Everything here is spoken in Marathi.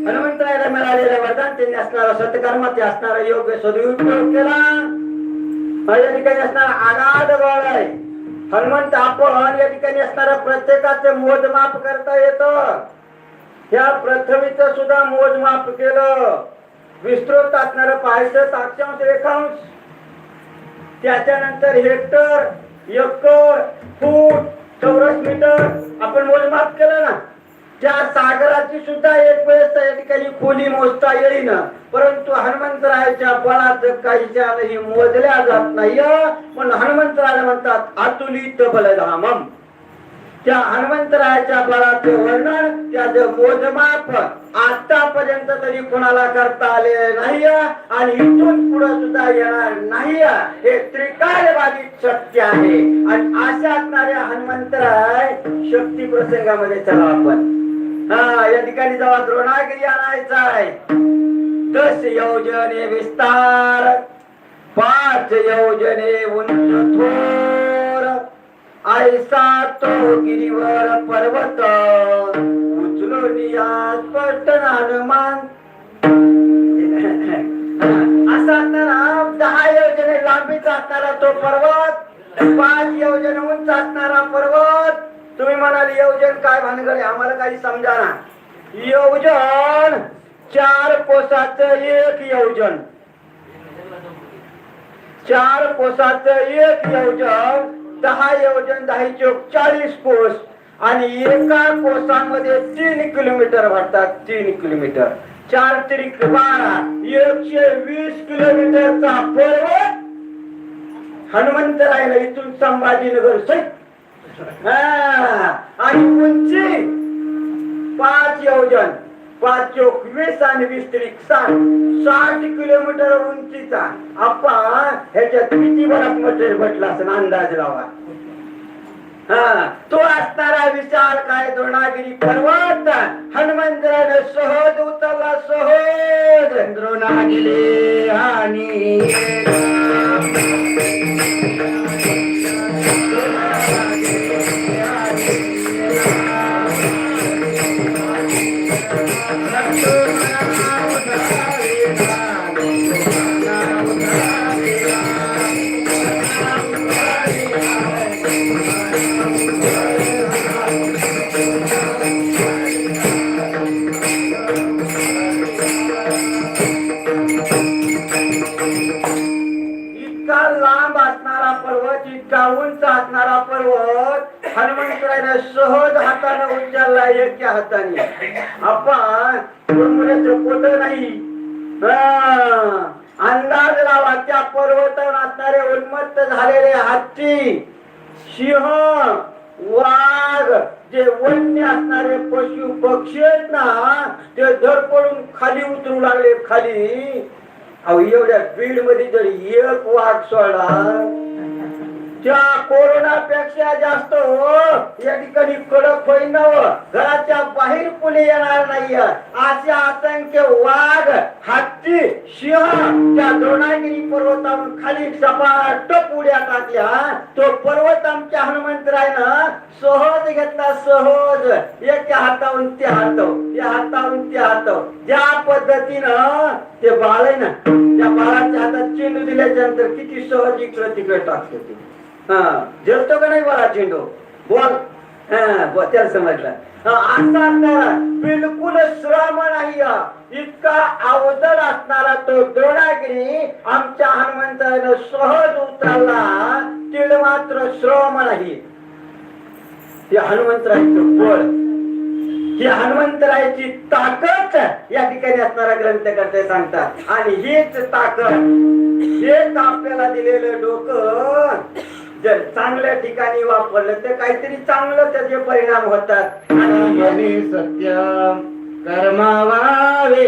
हनुमंतरायाला मिळालेलं वरदान त्यांनी असणारा सत्कर्माचे असणारा योग्य सदुपयोग केला. या ठिकाणी असणारा आगाध बळ आहे. हनुमंत आपण या ठिकाणी असणारा प्रत्येकाचे मोजमाप करता येतं. या पृथ्वीचं सुद्धा मोजमाप केलं. विस्तृत असणारं पाहायचं अक्षांश रेखांश, त्याच्यानंतर हेक्टर, एकर, फूट, चौरस मीटर आपण मोजमाप केलं ना. त्या सागराची सुद्धा एक वेळेस या ठिकाणी खोली मोजता येईन, परंतु हनुमंतरायाच्या बळाचं काही मोजल्या जात नाही. पण हनुमंतरायाला म्हणतात अतुलित बलधामम. त्या हनुमंतरायाच्या बळाचे वर्णन, त्याचं मोजमाप आतापर्यंत तरी कोणाला करता आले नाही आणि इथून पुढे सुद्धा येणार नाही. हे त्रिकालबाधित सत्य आहे. आणि अशा असणाऱ्या हनुमंतराय शक्ती प्रसंगामध्ये चला आपण या ठिकाणी जेव्हा द्रोणागिरी आणायचा आहे, 10 योजने विस्तार, 5 योजने उंच थोर, ऐसा तो गिरीवर पर्वत, उचलून या स्पष्ट हनुमान. असा असणारा 10 योजने लांबीचा असणारा तो पर्वत, 5 योजने उंच असणारा पर्वत. तुम्ही म्हणाल योजन काय भानगड, आम्हाला काही समजाना. योजन 4 कोसाचं 1 योजन, 4 कोसाचं 1 योजन, 10 योजन 10 चौक 40 कोस आणि एका कोसामध्ये 3 किलोमीटर भरतात. 3 किलोमीटर 4 त्रिक 12, 120 किलोमीटरचा पर्वत हनुमंतरायाला इथून संभाजीनगर सहित आणि उंची 5 योजन, 5 चौक 20 आणि 20 त्रिक 60 किलोमीटर उंचीचा. आपण ह्याच्यात किती बराच मटेरियल भेटला असं अंदाज लावा. तो असणारा विशाल काय द्रोणागिरी पर्वत हनुमंतरायाने सहज उतरला. सहज द्रोणागिरी आणि इतका उंच असणारा पर्वत हनुमंतरायाने सहज हाताने उचलला. एका हाताने आपण पोट नाही अंदाज लावा. त्या पर्वतावर असणारे उन्मत्त झालेले हत्ती, सिंह, वाघ, जे वन्य असणारे पशु पक्षी आहेत ना, ते धडपडून खाली उतरू लागले. खाली अहो एवढ्या बीड मध्ये जर 1 वाघ सोडला, त्या कोरोनापेक्षा जास्त या ठिकाणी कडक होईन. घराच्या बाहेर पुणे येणार नाही. अशा असंख्य वाघ, हत्ती, सिंह त्या द्रोणागिरी पर्वतावरून खाली सपाट उड्या टाकल्या. तो पर्वत आमच्या हनुमंतरायानं सहज घेतला. सहज एका हातावरून त्या हाताव, त्या हातावरून त्या हाताव. ज्या पद्धतीनं ते बाळ आहे ना, त्या बाळाच्या हातात चेंडू दिल्याच्या नंतर किती सहज इकडे तिकडे टाकतो ते. जळतो का नाही बरा चेंडू बोल. त्याला समजलं. असा बिलकुल श्रम नाही. इतका अवजड असणारा तो द्रोणागिरी आमच्या हनुमंतानं सहज उतरला. तिळ मात्र श्रम नाही. ते हनुमंतरायचं बळ, ही हनुमंतरायाची ताकद या ठिकाणी असणारा ग्रंथकर्ते सांगतात. आणि हीच ताकद, हेच आपल्याला दिलेलं डोकं जर चांगल्या ठिकाणी वापरलं तर काहीतरी चांगलं त्याचे परिणाम होतात. आणि सत्य कर्मावावे